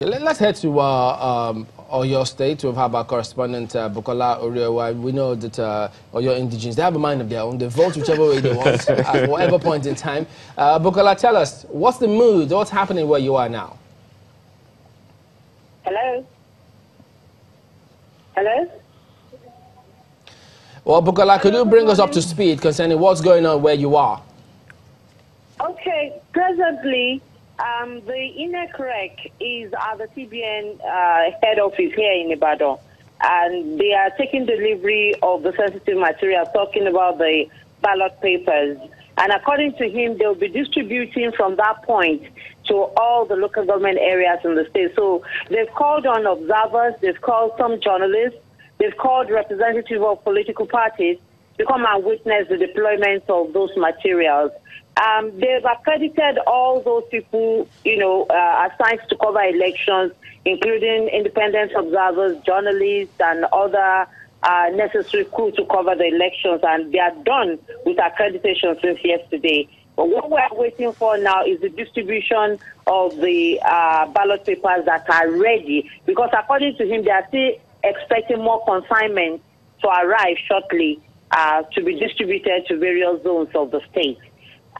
Let's head to Oyo State. We've had our correspondent Bukola Oriowa. We know that Oyo indigenes, they have a mind of their own. They vote whichever way they want at whatever point in time. Bukola, tell us, what's the mood? What's happening where you are now? Hello? Hello? Well, Bukola, could you bring us up to speed concerning what's going on where you are? Okay, presently, the INEC is at the TBN head office here in Ibadan, and they are taking delivery of the sensitive material, talking about the ballot papers. And according to him, they'll be distributing from that point to all the local government areas in the state. So they've called on observers, they've called some journalists, they've called representatives of political parties to come and witness the deployment of those materials. They've accredited all those people, assigned to cover elections, including independent observers, journalists, and other necessary crew to cover the elections, and they are done with accreditation since yesterday. But what we are waiting for now is the distribution of the ballot papers that are ready, because according to him, they are still expecting more consignments to arrive shortly to be distributed to various zones of the state.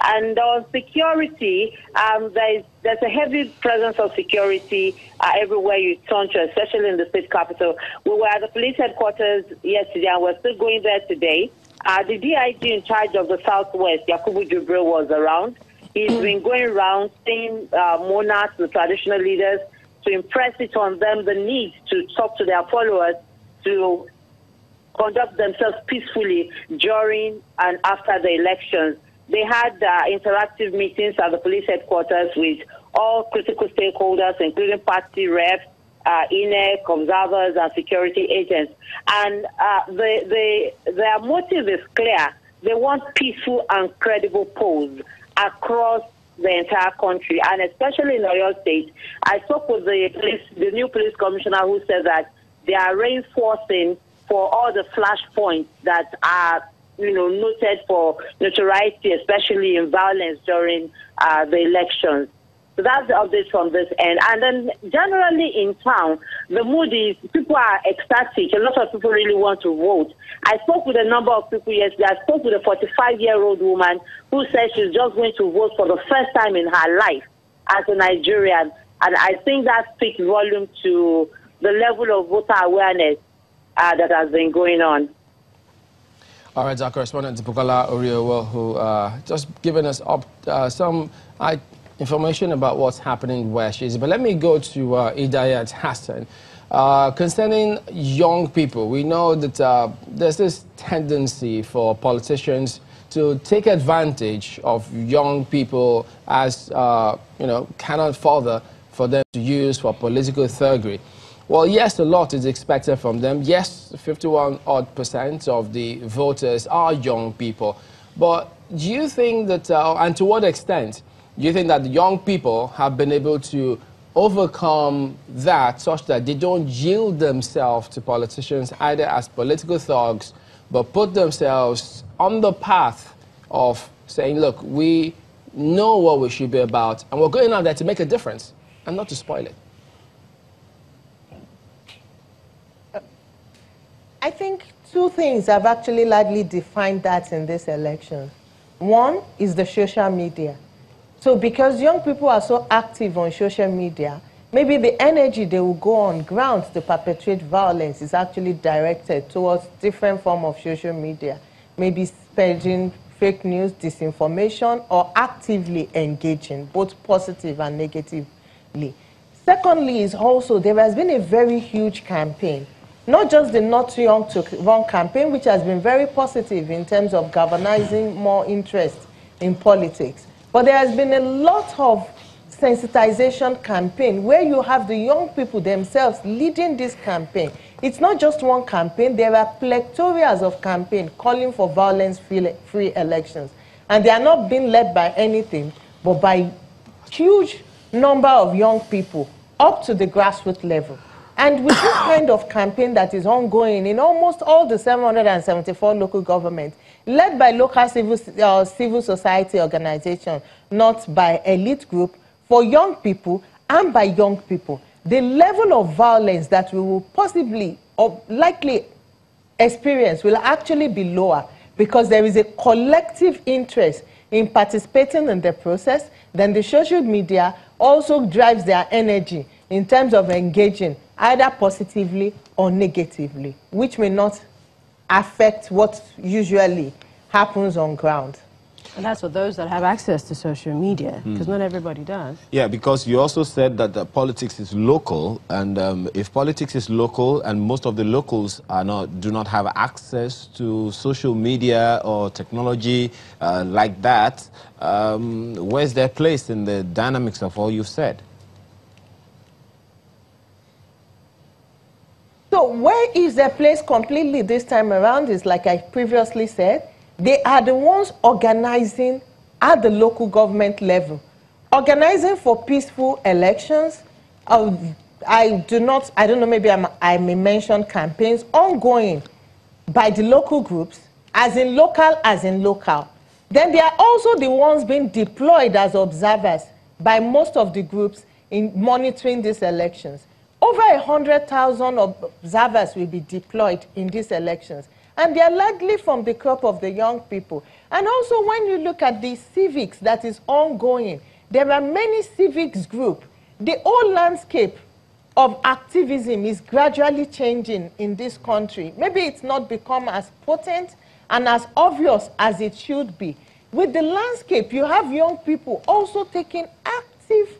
And on security, there's a heavy presence of security everywhere you turn to, especially in the state capital. We were at the police headquarters yesterday, and we're still going there today. The DIG in charge of the Southwest, Yakubu Jubril, was around. He's been going around seeing monarchs, the traditional leaders, to impress it on them the need to talk to their followers to conduct themselves peacefully during and after the elections. They had interactive meetings at the police headquarters with all critical stakeholders, including party reps, INEC, observers, and security agents. And their motive is clear. They want peaceful and credible polls across the entire country, and especially in Oyo State. I spoke with the new police commissioner, who said that they are reinforcing for all the flashpoints that are noted for notoriety, especially in violence during the elections. So that's the update from this end. And then generally in town, the mood is people are ecstatic. A lot of people really want to vote. I spoke with a number of people yesterday. I spoke with a 45-year-old woman who said she's just going to vote for the first time in her life as a Nigerian. And I think that speaks volume to the level of voter awareness that has been going on. All right, our correspondent Bukola Oriowa, who just given us some information about what's happening where she is. But let me go to Idayat Hassan. Concerning young people, we know that there's this tendency for politicians to take advantage of young people as, cannot further for them to use for political thuggery. Well, yes, a lot is expected from them. Yes, 51% of the voters are young people. But do you think that, and to what extent, do you think that the young people have been able to overcome that such that they don't yield themselves to politicians either as political thugs, but put themselves on the path of saying, look, we know what we should be about, and we're going out there to make a difference and not to spoil it? I think two things have actually largely defined that in this election. One is the social media. So because young people are so active on social media, maybe the energy they will go on ground to perpetrate violence is actually directed towards different forms of social media, maybe spreading fake news, disinformation, or actively engaging, both positive and negatively. Secondly is also there has been a very huge campaign. Not just the Not Too Young to Run campaign, which has been very positive in terms of galvanizing more interest in politics, but there has been a lot of sensitization campaign where you have the young people themselves leading this campaign. It's not just one campaign. There are plethora of campaigns calling for violence-free elections. And they are not being led by anything, but by huge number of young people up to the grassroots level. And with this kind of campaign that is ongoing in almost all the 774 local governments, led by local civil society organizations, not by elite group, for young people and by young people, the level of violence that we will possibly or likely experience will actually be lower, because there is a collective interest in participating in the process. Then the social media also drives their energy in terms of engaging either positively or negatively, which may not affect what usually happens on ground. And that's for those that have access to social media, because not everybody does. Yeah, because you also said that the politics is local, and if politics is local and most of the locals do not have access to social media or technology like that, where's their place in the dynamics of all you've said? So where is their place completely this time around is, like I previously said, they are the ones organizing at the local government level, organizing for peaceful elections. I don't know, maybe I may mention campaigns ongoing by the local groups, as in local. Then they are also the ones being deployed as observers by most of the groups in monitoring these elections. Over 100,000 observers will be deployed in these elections. And they are largely from the crop of the young people. And also, when you look at the civics that is ongoing, there are many civics groups. The whole landscape of activism is gradually changing in this country. Maybe it's not become as potent and as obvious as it should be. With the landscape, you have young people also taking active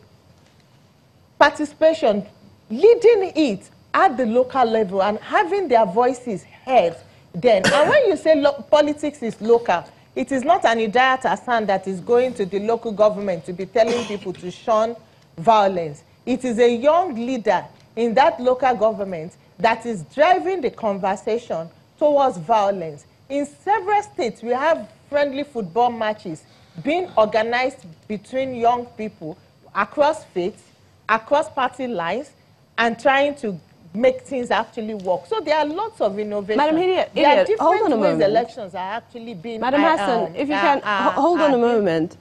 participation, leading it at the local level and having their voices heard. Then, and when you say politics is local, it is not an Idayat Hassan that is going to the local government to be telling people to shun violence. It is a young leader in that local government that is driving the conversation towards violence. In several states, we have friendly football matches being organized between young people across faiths, across party lines, and trying to make things actually work. So there are lots of innovations. Madam Idiot, there are different hold on a ways moment. elections are actually being... Madam Hassan, if you can, hold on a moment.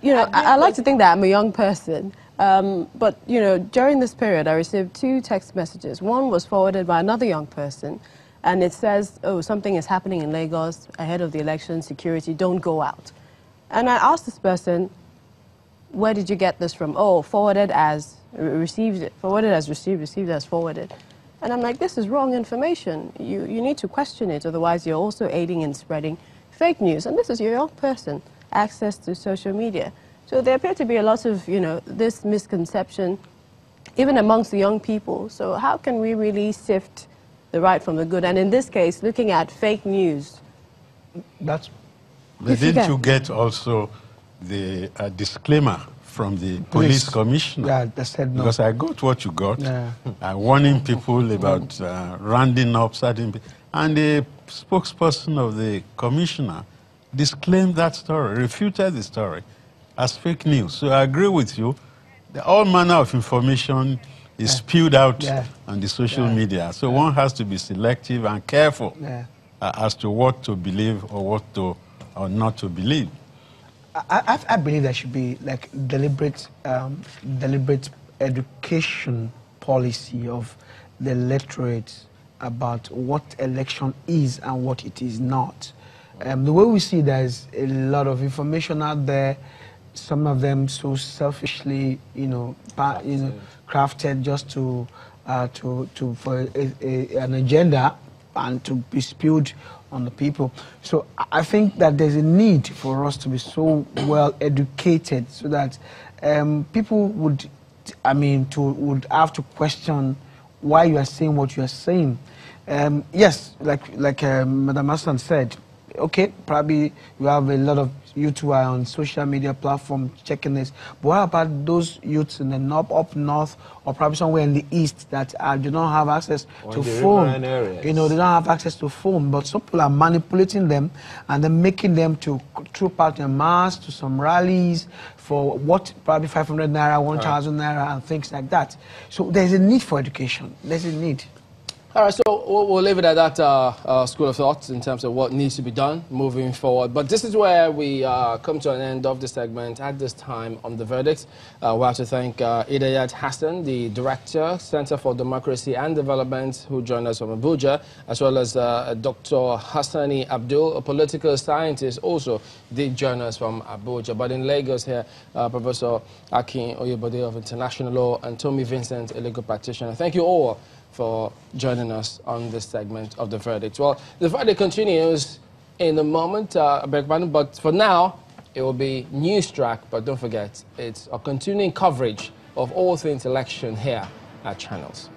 You know, I like to think that I'm a young person, but, you know, during this period, I received 2 text messages. One was forwarded by another young person, and it says, oh, something is happening in Lagos ahead of the election, security, don't go out. And I asked this person, where did you get this from? Oh, forwarded as received, forwarded as received, received as forwarded. And I'm like, this is wrong information. You need to question it, otherwise you're also aiding in spreading fake news. And this is your young person, access to social media. So there appear to be a lot of, you know, this misconception, even amongst the young people. So how can we really sift the right from the good? And in this case, looking at fake news. But didn't you get also the disclaimer from the police commissioner? Yeah, they said no. Because I got what you got, Yeah. Warning people about rounding up certain people. And the spokesperson of the commissioner disclaimed that story, refuted the story as fake news. So I agree with you. All manner of information is spewed out on the social media. So one has to be selective and careful as to what to believe or what to or not to believe. I believe there should be like deliberate education policy of the electorate about what election is and what it is not. The way we see there's a lot of information out there, some of them so selfishly, crafted just for an agenda and to be spewed on the people. So I think that there's a need for us to be so well educated so that people would have to question why you are saying what you are saying. Yes, like Madam Hassan said, okay, probably you have a lot of youth who are on social media platforms checking this, but what about those youths in the up north or probably somewhere in the east that do not have access to phone? They don't have access to phone, but some people are manipulating them and then making them to troop out en masse to some rallies for what, probably 500 naira, 1,000 naira and things like that. So there's a need for education. There's a need. All right, so we'll leave it at that school of thought in terms of what needs to be done moving forward. But this is where we come to an end of the segment at this time on the verdict. We have to thank Idayat Hassan, the Director, Center for Democracy and Development, who joined us from Abuja, as well as Dr. Hassani Abdul, a political scientist, also did join us from Abuja. But in Lagos here, Professor Akin Oyebode of International Law and Tommy Vincent, a legal practitioner. Thank you all for joining us on this segment of the verdict. Well, the verdict continues in a moment, but for now, it will be news track. But don't forget, it's a continuing coverage of all things election here at Channels.